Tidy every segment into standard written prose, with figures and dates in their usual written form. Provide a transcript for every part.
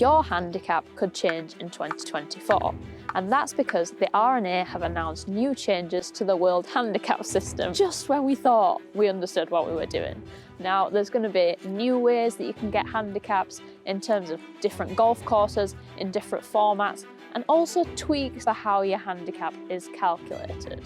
your handicap could change in 2024. And that's because the R&A have announced new changes to the World Handicapping System just when we thought we understood what we were doing. Now, there's going to be new ways that you can get handicaps in terms of different golf courses in different formats, and also tweaks for how your handicap is calculated.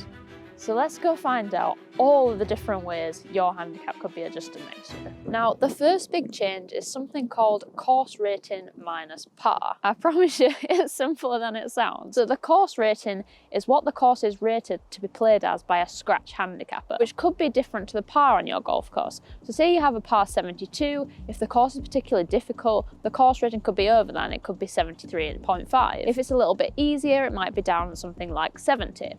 So let's go find out all of the different ways your handicap could be adjusted next year. Now, the first big change is something called course rating minus par. I promise you, it's simpler than it sounds. So the course rating is what the course is rated to be played as by a scratch handicapper, which could be different to the par on your golf course. So say you have a par 72, if the course is particularly difficult, the course rating could be over that, and it could be 73.5. If it's a little bit easier, it might be down at something like 70.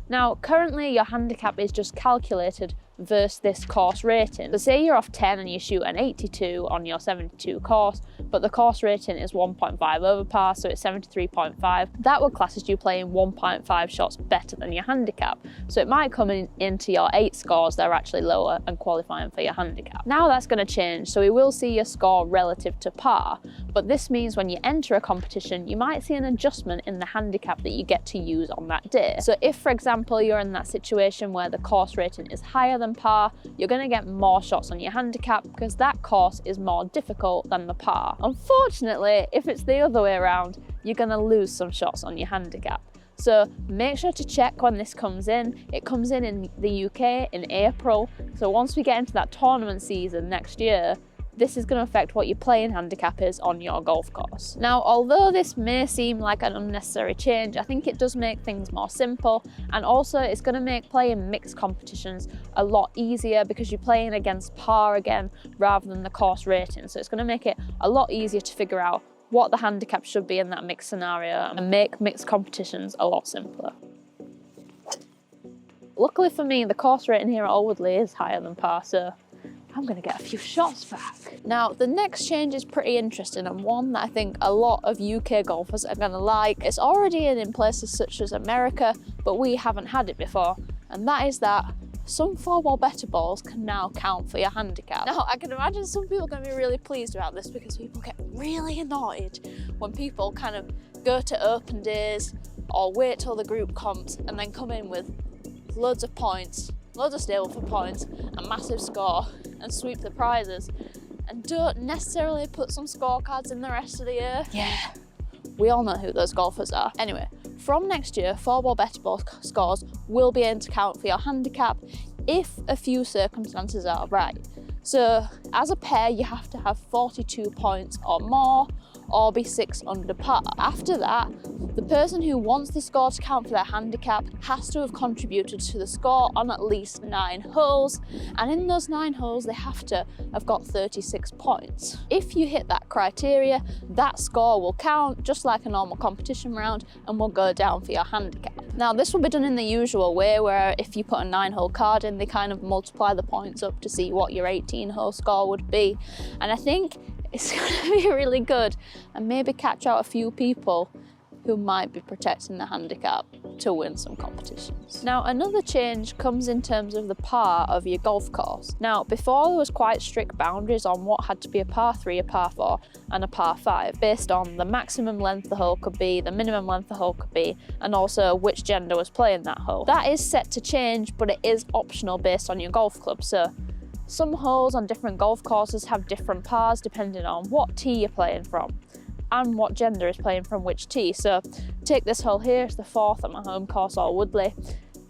Now, currently your handicap is just calculated versus this course rating. So say you're off 10 and you shoot an 82 on your 72 course, but the course rating is 1.5 over par, so it's 73.5. That would class as you playing 1.5 shots better than your handicap. So it might come into your 8 scores that are actually lower and qualifying for your handicap. Now that's going to change, so we will see your score relative to par, but this means when you enter a competition, you might see an adjustment in the handicap that you get to use on that day. So if, for example, you're in that situation where the course rating is higher than par, you're going to get more shots on your handicap because that course is more difficult than the par. Unfortunately, if it's the other way around, you're going to lose some shots on your handicap. So make sure to check when this comes in. It comes in the UK in April. So once we get into that tournament season next year, this is going to affect what your playing handicap is on your golf course. Now, although this may seem like an unnecessary change, I think it does make things more simple, and also it's going to make playing mixed competitions a lot easier because you're playing against par again rather than the course rating. So it's going to make it a lot easier to figure out what the handicap should be in that mixed scenario and make mixed competitions a lot simpler. Luckily for me, the course rating here at Alwoodley is higher than par, so I'm going to get a few shots back. Now, the next change is pretty interesting and one that I think a lot of UK golfers are going to like. It's already in places such as America, but we haven't had it before, and that is that some 4-ball better balls can now count for your handicap. Now, I can imagine some people are going to be really pleased about this because people get really annoyed when people kind of go to open days or wait till the group comps and then come in with loads of points, loads of stable for points, a massive score, and sweep the prizes, and don't necessarily put some scorecards in the rest of the year. Yeah, we all know who those golfers are. Anyway, from next year, 4-ball better ball scores will be able to count for your handicap if a few circumstances are right. So as a pair, you have to have 42 points or more, or be 6 under par. After that, the person who wants the score to count for their handicap has to have contributed to the score on at least 9 holes, and in those 9 holes they have to have got 36 points. If you hit that criteria, that score will count just like a normal competition round and will go down for your handicap. Now, this will be done in the usual way, where if you put a 9-hole card in, they kind of multiply the points up to see what your 18-hole score would be, and I think it's going to be really good and maybe catch out a few people who might be protecting the handicap to win some competitions. Now, another change comes in terms of the par of your golf course. Now, before there was quite strict boundaries on what had to be a par 3, a par 4 and a par 5 based on the maximum length the hole could be, the minimum length the hole could be, and also which gender was playing that hole. That is set to change, but it is optional based on your golf club. So some holes on different golf courses have different pars depending on what tee you're playing from and what gender is playing from which tee. So take this hole here, it's the 4th at my home course, Alwoodley.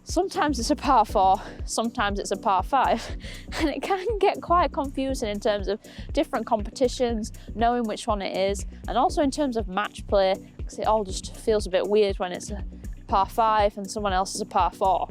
Sometimes it's a par 4, sometimes it's a par 5, and it can get quite confusing in terms of different competitions, knowing which one it is, and also in terms of match play, because it all just feels a bit weird when it's a par 5 and someone else is a par 4.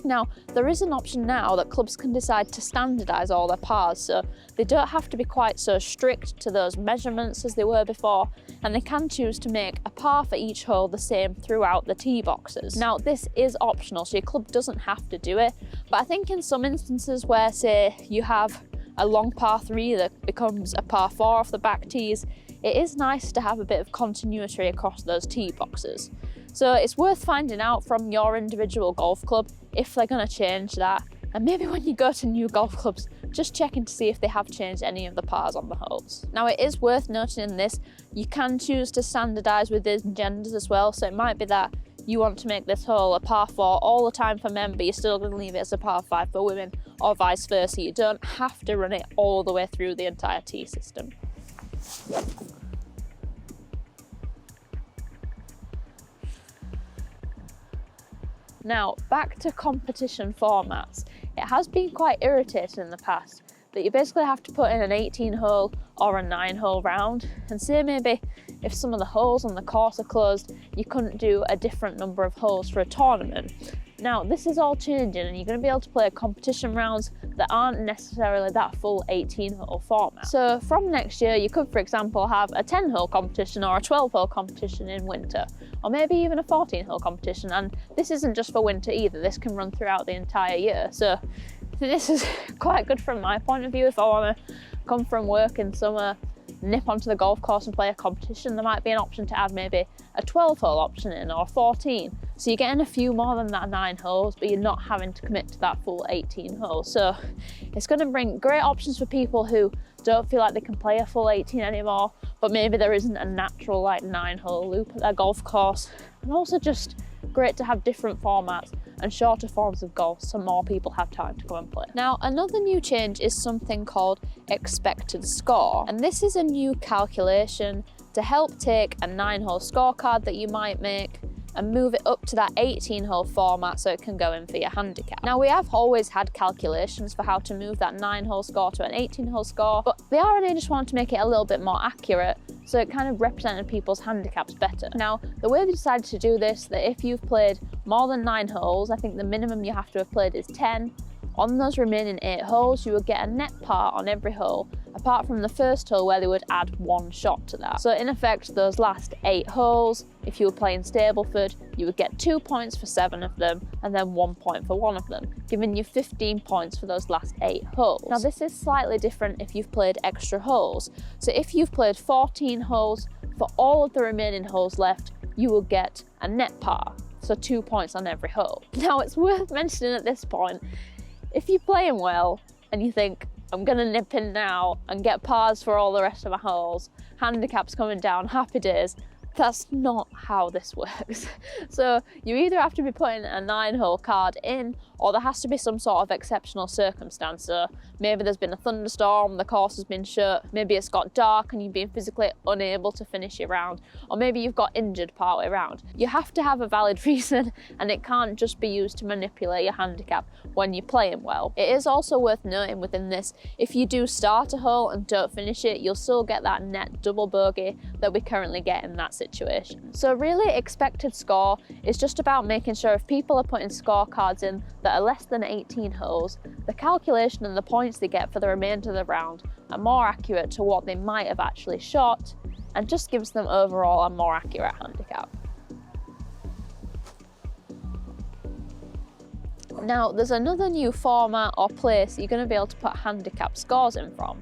Now, there is an option now that clubs can decide to standardise all their pars, so they don't have to be quite so strict to those measurements as they were before, and they can choose to make a par for each hole the same throughout the tee boxes. Now, this is optional, so your club doesn't have to do it, but I think in some instances where, say, you have a long par 3 that becomes a par 4 off the back tees, it is nice to have a bit of continuity across those tee boxes. So it's worth finding out from your individual golf club if they're going to change that. And maybe when you go to new golf clubs, just checking to see if they have changed any of the pars on the holes. Now it is worth noting in this, you can choose to standardise within genders as well, so it might be that you want to make this hole a par 4 all the time for men, but you're still going to leave it as a par 5 for women, or vice versa. You don't have to run it all the way through the entire tee system. Now, back to competition formats. It has been quite irritating in the past that you basically have to put in an 18 hole or a 9 hole round, and say maybe if some of the holes on the course are closed, you couldn't do a different number of holes for a tournament. Now, this is all changing and you're going to be able to play competition rounds that aren't necessarily that full 18 hole format. So from next year, you could, for example, have a 10 hole competition or a 12 hole competition in winter, or maybe even a 14 hole competition. And this isn't just for winter either, this can run throughout the entire year. So this is quite good from my point of view. If I want to come from work in summer, nip onto the golf course and play a competition, there might be an option to add maybe a 12 hole option in, or 14. So you're getting a few more than that 9 holes, but you're not having to commit to that full 18 holes. So it's going to bring great options for people who don't feel like they can play a full 18 anymore, but maybe there isn't a natural like 9 hole loop at their golf course. And also just great to have different formats and shorter forms of golf so more people have time to go and play. Now, another new change is something called expected score. And this is a new calculation to help take a 9 hole scorecard that you might make and move it up to that 18 hole format so it can go in for your handicap. Now, we have always had calculations for how to move that 9 hole score to an 18 hole score, but the R&A just wanted to make it a little bit more accurate so it kind of represented people's handicaps better. Now, the way they decided to do this, that if you've played more than 9 holes, I think the minimum you have to have played is 10, on those remaining 8 holes, you would get a net par on every hole, apart from the first hole where they would add 1 shot to that. So in effect, those last 8 holes, if you were playing Stableford, you would get 2 points for 7 of them, and then 1 point for 1 of them, giving you 15 points for those last 8 holes. Now this is slightly different if you've played extra holes. So if you've played 14 holes, for all of the remaining holes left, you will get a net par, so 2 points on every hole. Now it's worth mentioning at this point, if you're playing well and you think, I'm gonna nip in now and get pars for all the rest of my holes, handicap's coming down, happy days, that's not how this works. So you either have to be putting a 9 hole card in, or there has to be some sort of exceptional circumstance. So maybe there's been a thunderstorm, the course has been shut, maybe it's got dark and you've been physically unable to finish your round, or maybe you've got injured partway around. You have to have a valid reason, and it can't just be used to manipulate your handicap when you're playing well. It is also worth noting within this, if you do start a hole and don't finish it, you'll still get that net double bogey that we currently get in that situation. So really, expected score is just about making sure if people are putting scorecards in that are less than 18 holes, the calculation and the points they get for the remainder of the round are more accurate to what they might have actually shot, and just gives them overall a more accurate handicap. Now, there's another new format or place you're going to be able to put handicap scores in from,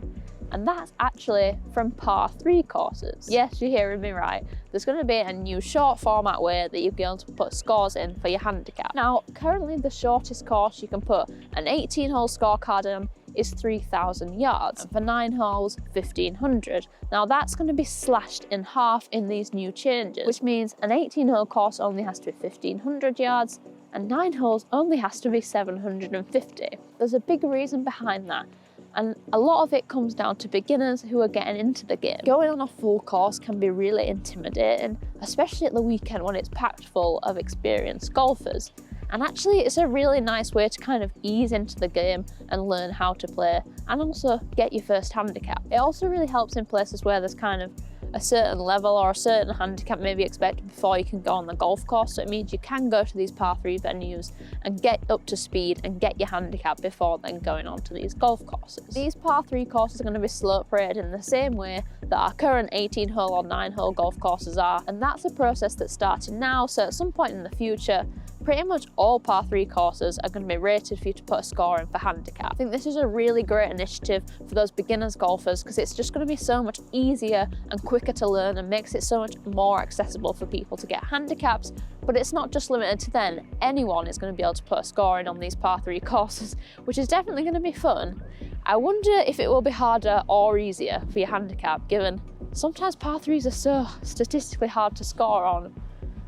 and that's actually from par 3 courses. Yes, you're hearing me right. There's going to be a new short format way that you'll be able to put scores in for your handicap. Now, currently the shortest course you can put an 18 hole scorecard in is 3,000 yards, and for 9 holes, 1,500. Now that's going to be slashed in half in these new changes, which means an 18 hole course only has to be 1,500 yards, and 9 holes only has to be 750. There's a big reason behind that, and a lot of it comes down to beginners who are getting into the game. Going on a full course can be really intimidating, especially at the weekend when it's packed full of experienced golfers. And actually, it's a really nice way to kind of ease into the game and learn how to play, and also get your first handicap. It also really helps in places where there's kind of a certain level or a certain handicap maybe expected before you can go on the golf course. So it means you can go to these par 3 venues and get up to speed and get your handicap before then going on to these golf courses. These par 3 courses are going to be slope rated in the same way that our current 18 hole or 9 hole golf courses are, and that's a process that's starting now. So at some point in the future, pretty much all par 3 courses are going to be rated for you to put a score in for handicap. I think this is a really great initiative for those beginners golfers, because it's just going to be so much easier and quicker to learn, and makes it so much more accessible for people to get handicaps. But it's not just limited to them. Anyone is going to be able to put a score in on these par 3 courses, which is definitely going to be fun. I wonder if it will be harder or easier for your handicap, given sometimes par 3s are so statistically hard to score on.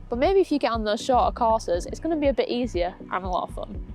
But maybe if you get on those shorter courses, it's going to be a bit easier and a lot of fun.